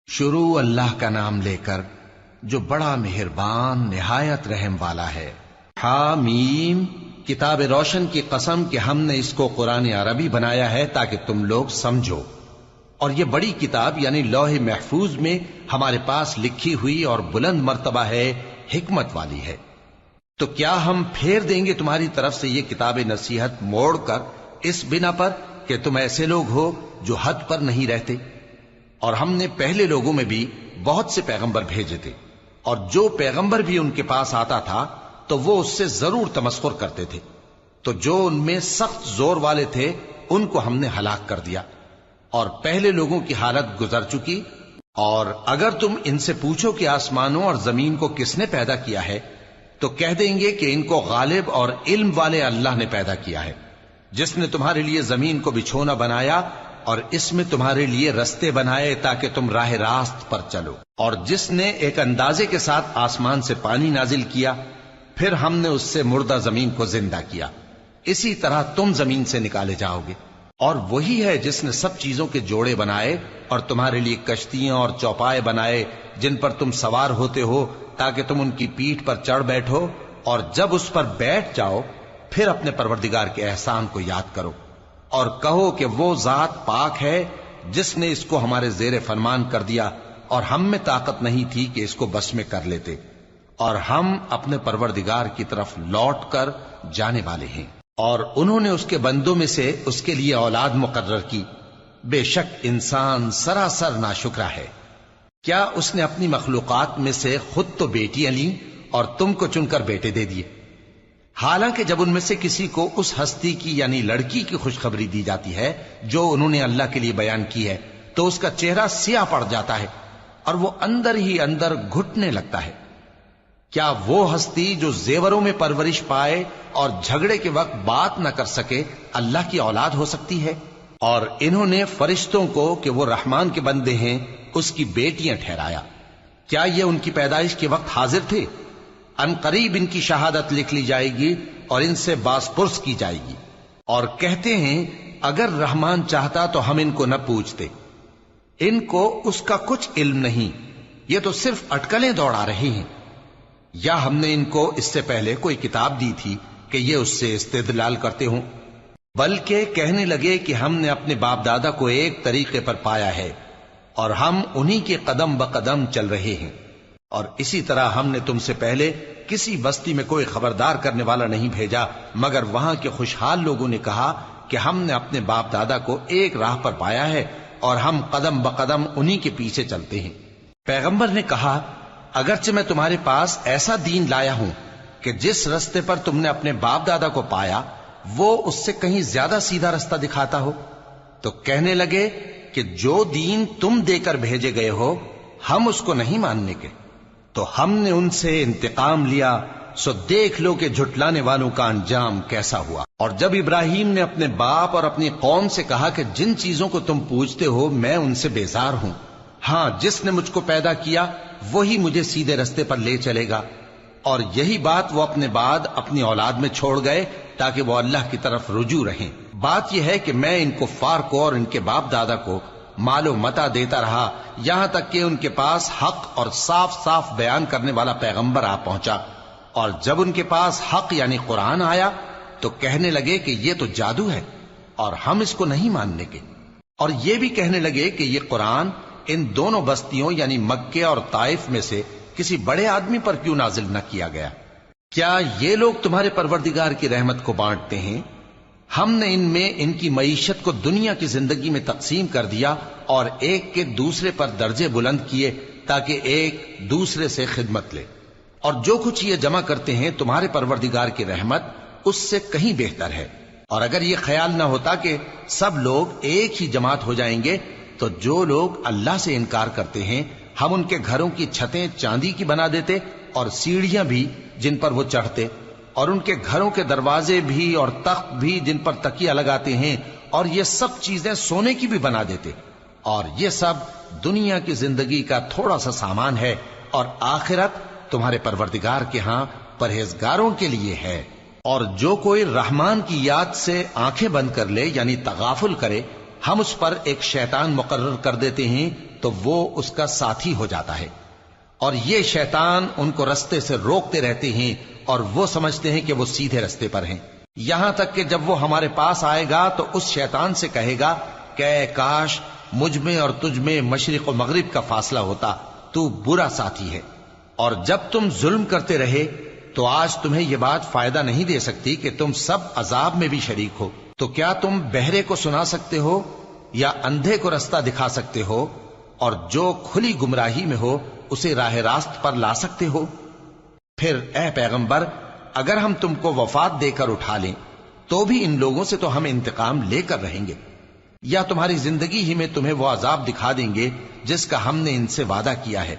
شروع اللہ کا نام لے کر جو بڑا مہربان نہایت رحم والا ہے۔ حامیم، کتاب روشن کی قسم کہ ہم نے اس کو قرآن عربی بنایا ہے تاکہ تم لوگ سمجھو، اور یہ بڑی کتاب یعنی لوح محفوظ میں ہمارے پاس لکھی ہوئی اور بلند مرتبہ ہے، حکمت والی ہے۔ تو کیا ہم پھیر دیں گے تمہاری طرف سے یہ کتاب نصیحت موڑ کر اس بنا پر کہ تم ایسے لوگ ہو جو حد پر نہیں رہتے؟ اور ہم نے پہلے لوگوں میں بھی بہت سے پیغمبر بھیجے تھے، اور جو پیغمبر بھی ان کے پاس آتا تھا تو وہ اس سے ضرور تمسخر کرتے تھے، تو جو ان میں سخت زور والے تھے ان کو ہم نے ہلاک کر دیا، اور پہلے لوگوں کی حالت گزر چکی۔ اور اگر تم ان سے پوچھو کہ آسمانوں اور زمین کو کس نے پیدا کیا ہے، تو کہہ دیں گے کہ ان کو غالب اور علم والے اللہ نے پیدا کیا ہے، جس نے تمہارے لیے زمین کو بچھونا بنایا اور اس میں تمہارے لیے رستے بنائے تاکہ تم راہ راست پر چلو، اور جس نے ایک اندازے کے ساتھ آسمان سے پانی نازل کیا، پھر ہم نے اس سے مردہ زمین کو زندہ کیا، اسی طرح تم زمین سے نکالے جاؤ گے۔ اور وہی ہے جس نے سب چیزوں کے جوڑے بنائے اور تمہارے لیے کشتیاں اور چوپائے بنائے جن پر تم سوار ہوتے ہو تاکہ تم ان کی پیٹھ پر چڑھ بیٹھو، اور جب اس پر بیٹھ جاؤ پھر اپنے پروردگار کے احسان کو یاد کرو اور کہو کہ وہ ذات پاک ہے جس نے اس کو ہمارے زیر فرمان کر دیا، اور ہم میں طاقت نہیں تھی کہ اس کو بس میں کر لیتے، اور ہم اپنے پروردگار کی طرف لوٹ کر جانے والے ہیں۔ اور انہوں نے اس کے بندوں میں سے اس کے لیے اولاد مقرر کی، بے شک انسان سراسر ناشکرا ہے۔ کیا اس نے اپنی مخلوقات میں سے خود تو بیٹیاں لیں اور تم کو چن کر بیٹے دے دیے؟ حالانکہ جب ان میں سے کسی کو اس ہستی کی یعنی لڑکی کی خوشخبری دی جاتی ہے جو انہوں نے اللہ کے لیے بیان کی ہے، تو اس کا چہرہ سیاہ پڑ جاتا ہے اور وہ اندر ہی اندر گھٹنے لگتا ہے۔ کیا وہ ہستی جو زیوروں میں پرورش پائے اور جھگڑے کے وقت بات نہ کر سکے اللہ کی اولاد ہو سکتی ہے؟ اور انہوں نے فرشتوں کو کہ وہ رحمان کے بندے ہیں اس کی بیٹیاں ٹھہرایا۔ کیا یہ ان کی پیدائش کے وقت حاضر تھے؟ ان قریب ان کی شہادت لکھ لی جائے گی اور ان سے باز پرس کی جائے گی۔ اور کہتے ہیں اگر رحمان چاہتا تو ہم ان کو نہ پوچھتے، ان کو اس کا کچھ علم نہیں، یہ تو صرف اٹکلیں دوڑا رہے ہیں۔ یا ہم نے ان کو اس سے پہلے کوئی کتاب دی تھی کہ یہ اس سے استدلال کرتے ہوں؟ بلکہ کہنے لگے کہ ہم نے اپنے باپ دادا کو ایک طریقے پر پایا ہے اور ہم انہی کے قدم بقدم چل رہے ہیں، اور اسی طرح ہم نے تم سے پہلے کسی بستی میں کوئی خبردار کرنے والا نہیں بھیجا مگر وہاں کے خوشحال لوگوں نے کہا کہ ہم نے اپنے باپ دادا کو ایک راہ پر پایا ہے اور ہم قدم بقدم انہی کے پیچھے چلتے ہیں۔ پیغمبر نے کہا اگرچہ میں تمہارے پاس ایسا دین لایا ہوں کہ جس رستے پر تم نے اپنے باپ دادا کو پایا وہ اس سے کہیں زیادہ سیدھا رستہ دکھاتا ہو، تو کہنے لگے کہ جو دین تم دے کر بھیجے گئے ہو ہم اس کو نہیں ماننے کے، تو ہم نے ان سے انتقام لیا، سو دیکھ لو کہ جھٹلانے والوں کا انجام کیسا ہوا۔ اور جب ابراہیم نے اپنے باپ اور اپنی قوم سے کہا کہ جن چیزوں کو تم پوجتے ہو میں ان سے بیزار ہوں، ہاں جس نے مجھ کو پیدا کیا وہی مجھے سیدھے رستے پر لے چلے گا، اور یہی بات وہ اپنے بعد اپنی اولاد میں چھوڑ گئے تاکہ وہ اللہ کی طرف رجوع رہیں۔ بات یہ ہے کہ میں ان کفار کو اور ان کے باپ دادا کو مال و متاع دیتا رہا یہاں تک کہ ان کے پاس حق اور صاف صاف بیان کرنے والا پیغمبر آ پہنچا، اور جب ان کے پاس حق یعنی قرآن آیا تو کہنے لگے کہ یہ تو جادو ہے اور ہم اس کو نہیں ماننے کے، اور یہ بھی کہنے لگے کہ یہ قرآن ان دونوں بستیوں یعنی مکے اور طائف میں سے کسی بڑے آدمی پر کیوں نازل نہ کیا گیا؟ کیا یہ لوگ تمہارے پروردگار کی رحمت کو بانٹتے ہیں؟ ہم نے ان میں ان کی معیشت کو دنیا کی زندگی میں تقسیم کر دیا اور ایک کے دوسرے پر درجے بلند کیے تاکہ ایک دوسرے سے خدمت لے، اور جو کچھ یہ جمع کرتے ہیں تمہارے پروردگار کی رحمت اس سے کہیں بہتر ہے۔ اور اگر یہ خیال نہ ہوتا کہ سب لوگ ایک ہی جماعت ہو جائیں گے تو جو لوگ اللہ سے انکار کرتے ہیں ہم ان کے گھروں کی چھتیں چاندی کی بنا دیتے اور سیڑھیاں بھی جن پر وہ چڑھتے، اور ان کے گھروں کے دروازے بھی اور تخت بھی جن پر تکیہ لگاتے ہیں، اور یہ سب چیزیں سونے کی بھی بنا دیتے، اور یہ سب دنیا کی زندگی کا تھوڑا سا سامان ہے، اور آخرت تمہارے پروردگار کے ہاں پرہیزگاروں کے لیے ہے۔ اور جو کوئی رحمان کی یاد سے آنکھیں بند کر لے یعنی تغافل کرے ہم اس پر ایک شیطان مقرر کر دیتے ہیں تو وہ اس کا ساتھی ہو جاتا ہے، اور یہ شیطان ان کو رستے سے روکتے رہتے ہیں اور وہ سمجھتے ہیں کہ وہ سیدھے رستے پر ہیں، یہاں تک کہ جب وہ ہمارے پاس آئے گا تو اس شیطان سے کہے گا کہ اے کاش مجھ میں اور تجھ میں مشرق و مغرب کا فاصلہ ہوتا، تو برا ساتھی ہے۔ اور جب تم ظلم کرتے رہے تو آج تمہیں یہ بات فائدہ نہیں دے سکتی کہ تم سب عذاب میں بھی شریک ہو، تو کیا تم بہرے کو سنا سکتے ہو یا اندھے کو رستہ دکھا سکتے ہو، اور جو کھلی گمراہی میں ہو اسے راہ راست پر لا سکتے ہو؟ پھر اے پیغمبر، اگر ہم تم کو وفات دے کر اٹھا لیں تو بھی ان لوگوں سے تو ہم انتقام لے کر رہیں گے، یا تمہاری زندگی ہی میں تمہیں وہ عذاب دکھا دیں گے جس کا ہم نے ان سے وعدہ کیا ہے،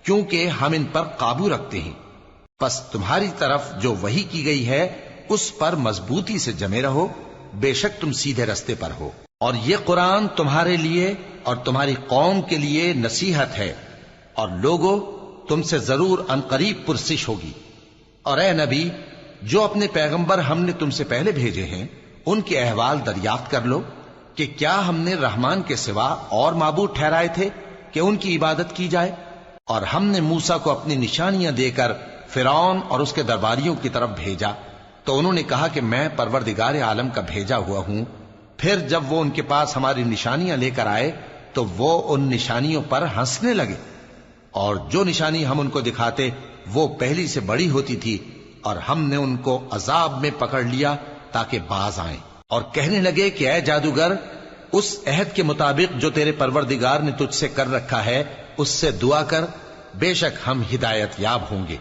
کیونکہ ہم ان پر قابو رکھتے ہیں۔ پس تمہاری طرف جو وحی کی گئی ہے اس پر مضبوطی سے جمے رہو، بے شک تم سیدھے رستے پر ہو، اور یہ قرآن تمہارے لیے اور تمہاری قوم کے لیے نصیحت ہے، اور لوگوں تم سے ضرور عنقریب پرسش ہوگی۔ اور اے نبی، جو اپنے پیغمبر ہم نے تم سے پہلے بھیجے ہیں ان کے احوال دریافت کر لو کہ کیا ہم نے رحمان کے سوا اور معبود ٹھہرائے تھے کہ ان کی عبادت کی جائے؟ اور ہم نے موسیٰ کو اپنی نشانیاں دے کر فرعون اور اس کے درباریوں کی طرف بھیجا، تو انہوں نے کہا کہ میں پروردگار عالم کا بھیجا ہوا ہوں۔ پھر جب وہ ان کے پاس ہماری نشانیاں لے کر آئے تو وہ ان نشانیوں پر ہنسنے لگے، اور جو نشانی ہم ان کو دکھاتے وہ پہلی سے بڑی ہوتی تھی، اور ہم نے ان کو عذاب میں پکڑ لیا تاکہ باز آئیں، اور کہنے لگے کہ اے جادوگر، اس عہد کے مطابق جو تیرے پروردگار نے تجھ سے کر رکھا ہے اس سے دعا کر، بے شک ہم ہدایت یاب ہوں گے۔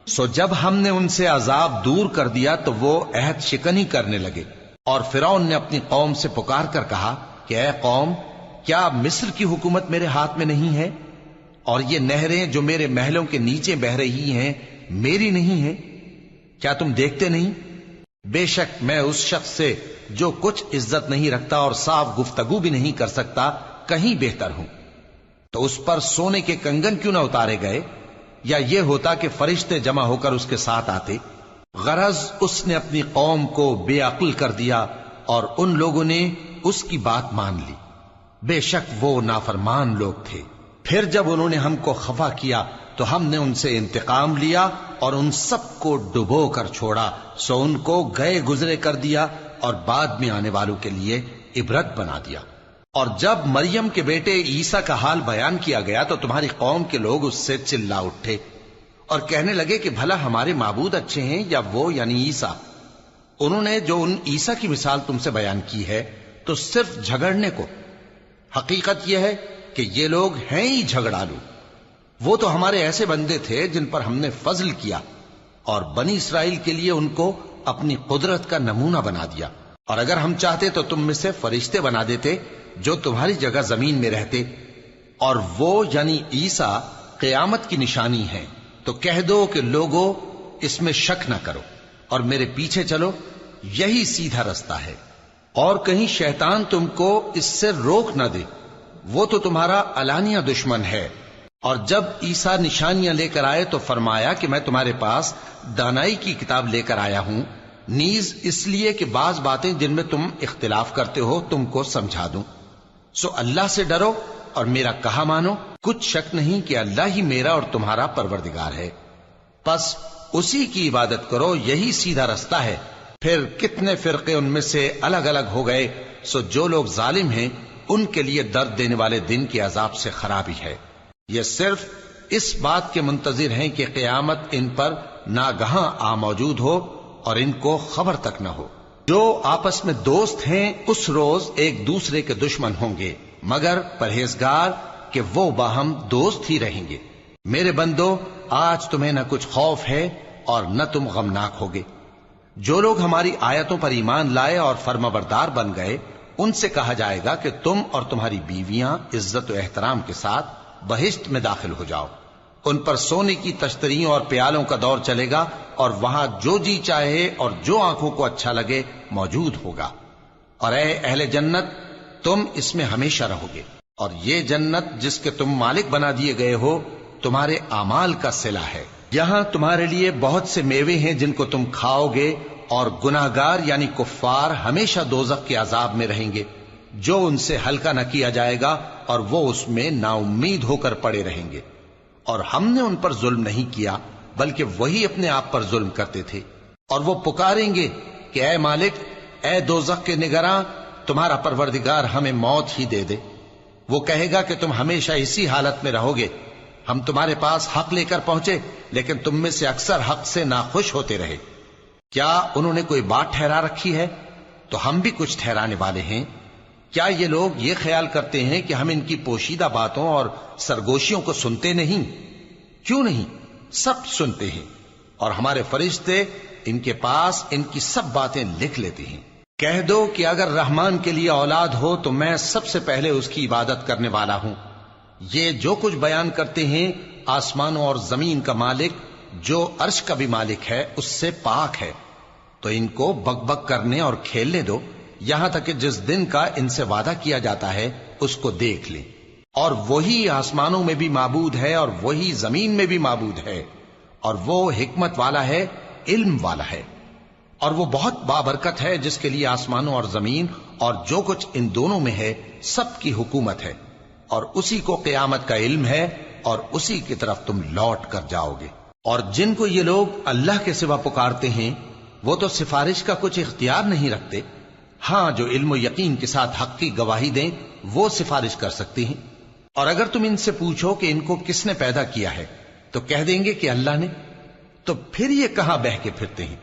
سو جب ہم نے ان سے عذاب دور کر دیا تو وہ عہد شکنی کرنے لگے، اور فرعون نے اپنی قوم سے پکار کر کہا کہ اے قوم، کیا مصر کی حکومت میرے ہاتھ میں نہیں ہے، اور یہ نہریں جو میرے محلوں کے نیچے بہ رہی ہیں میری نہیں ہیں؟ کیا تم دیکھتے نہیں؟ بے شک میں اس شخص سے جو کچھ عزت نہیں رکھتا اور صاف گفتگو بھی نہیں کر سکتا کہیں بہتر ہوں۔ تو اس پر سونے کے کنگن کیوں نہ اتارے گئے، یا یہ ہوتا کہ فرشتے جمع ہو کر اس کے ساتھ آتے؟ غرض اس نے اپنی قوم کو بے عقل کر دیا اور ان لوگوں نے اس کی بات مان لی، بے شک وہ نافرمان لوگ تھے۔ پھر جب انہوں نے ہم کو خفا کیا تو ہم نے ان سے انتقام لیا اور ان سب کو ڈبو کر چھوڑا، سو ان کو گئے گزرے کر دیا اور بعد میں آنے والوں کے لیے عبرت بنا دیا۔ اور جب مریم کے بیٹے عیسیٰ کا حال بیان کیا گیا تو تمہاری قوم کے لوگ اس سے چلا اٹھے اور کہنے لگے کہ بھلا ہمارے معبود اچھے ہیں یا وہ یعنی عیسیٰ؟ انہوں نے جو ان عیسیٰ کی مثال تم سے بیان کی ہے تو صرف جھگڑنے کو، حقیقت یہ ہے کہ یہ لوگ ہیں ہی جھگڑالو۔ وہ تو ہمارے ایسے بندے تھے جن پر ہم نے فضل کیا، اور بنی اسرائیل کے لیے ان کو اپنی قدرت کا نمونہ بنا دیا، اور اگر ہم چاہتے تو تم میں سے فرشتے بنا دیتے جو تمہاری جگہ زمین میں رہتے، اور وہ یعنی عیسیٰ قیامت کی نشانی ہے۔ تو کہہ دو کہ لوگوں اس میں شک نہ کرو اور میرے پیچھے چلو، یہی سیدھا رستہ ہے، اور کہیں شیطان تم کو اس سے روک نہ دے، وہ تو تمہارا علانیہ دشمن ہے۔ اور جب عیسیٰ نشانیاں لے کر آئے تو فرمایا کہ میں تمہارے پاس دانائی کی کتاب لے کر آیا ہوں، نیز اس لیے کہ بعض باتیں جن میں تم اختلاف کرتے ہو تم کو سمجھا دوں۔ سو اللہ سے ڈرو اور میرا کہا مانو، کچھ شک نہیں کہ اللہ ہی میرا اور تمہارا پروردگار ہے، پس اسی کی عبادت کرو، یہی سیدھا رستہ ہے۔ پھر کتنے فرقے ان میں سے الگ الگ ہو گئے، سو جو لوگ ظالم ہیں ان کے لیے درد دینے والے دن کے عذاب سے خرابی ہے۔ یہ صرف اس بات کے منتظر ہیں کہ قیامت ان پر ناگہاں آ موجود ہو اور ان کو خبر تک نہ ہو۔ جو آپس میں دوست ہیں اس روز ایک دوسرے کے دشمن ہوں گے، مگر پرہیزگار کہ وہ باہم دوست ہی رہیں گے۔ میرے بندو، آج تمہیں نہ کچھ خوف ہے اور نہ تم غمناک ہوگے۔ جو لوگ ہماری آیتوں پر ایمان لائے اور فرمانبردار بن گئے ان سے کہا جائے گا کہ تم اور تمہاری بیویاں عزت و احترام کے ساتھ بہشت میں داخل ہو جاؤ۔ ان پر سونے کی تشتریوں اور پیالوں کا دور چلے گا، اور وہاں جو جی چاہے اور جو آنکھوں کو اچھا لگے موجود ہوگا۔ اور اے اہل جنت، تم اس میں ہمیشہ رہو گے، اور یہ جنت جس کے تم مالک بنا دیے گئے ہو تمہارے اعمال کا صلہ ہے۔ یہاں تمہارے لیے بہت سے میوے ہیں جن کو تم کھاؤ گے، اور گناہگار یعنی کفار ہمیشہ دوزخ کے عذاب میں رہیں گے۔ جو ان سے ہلکا نہ کیا جائے گا اور وہ اس میں نا امید ہو کر پڑے رہیں گے۔ اور ہم نے ان پر ظلم نہیں کیا بلکہ وہی اپنے آپ پر ظلم کرتے تھے۔ اور وہ پکاریں گے کہ اے مالک، اے دوزخ کے نگراں، تمہارا پروردگار ہمیں موت ہی دے دے۔ وہ کہے گا کہ تم ہمیشہ اسی حالت میں رہو گے، ہم تمہارے پاس حق لے کر پہنچے لیکن تم میں سے اکثر حق سے ناخوش ہوتے رہے۔ کیا انہوں نے کوئی بات ٹھہرا رکھی ہے؟ تو ہم بھی کچھ ٹھہرانے والے ہیں۔ کیا یہ لوگ یہ خیال کرتے ہیں کہ ہم ان کی پوشیدہ باتوں اور سرگوشیوں کو سنتے نہیں؟ کیوں نہیں، سب سنتے ہیں، اور ہمارے فرشتے ان کے پاس ان کی سب باتیں لکھ لیتے ہیں۔ کہہ دو کہ اگر رحمان کے لیے اولاد ہو تو میں سب سے پہلے اس کی عبادت کرنے والا ہوں۔ یہ جو کچھ بیان کرتے ہیں آسمانوں اور زمین کا مالک جو عرش کا بھی مالک ہے اس سے پاک ہے، تو ان کو بک بک کرنے اور کھیلنے دو یہاں تک کہ جس دن کا ان سے وعدہ کیا جاتا ہے اس کو دیکھ لیں۔ اور وہی آسمانوں میں بھی معبود ہے اور وہی زمین میں بھی معبود ہے، اور وہ حکمت والا ہے، علم والا ہے، اور وہ بہت بابرکت ہے جس کے لیے آسمانوں اور زمین اور جو کچھ ان دونوں میں ہے سب کی حکومت ہے، اور اسی کو قیامت کا علم ہے اور اسی کی طرف تم لوٹ کر جاؤ گے۔ اور جن کو یہ لوگ اللہ کے سوا پکارتے ہیں وہ تو سفارش کا کچھ اختیار نہیں رکھتے، ہاں جو علم و یقین کے ساتھ حق کی گواہی دیں وہ سفارش کر سکتے ہیں۔ اور اگر تم ان سے پوچھو کہ ان کو کس نے پیدا کیا ہے تو کہہ دیں گے کہ اللہ نے، تو پھر یہ کہاں بہہ کے پھرتے ہیں؟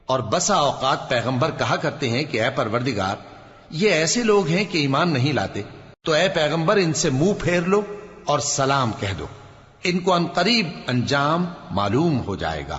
اور بسا اوقات پیغمبر کہا کرتے ہیں کہ اے پروردگار، یہ ایسے لوگ ہیں کہ ایمان نہیں لاتے، تو اے پیغمبر ان سے منہ پھیر لو اور سلام کہہ دو، ان کو عنقریب انجام معلوم ہو جائے گا۔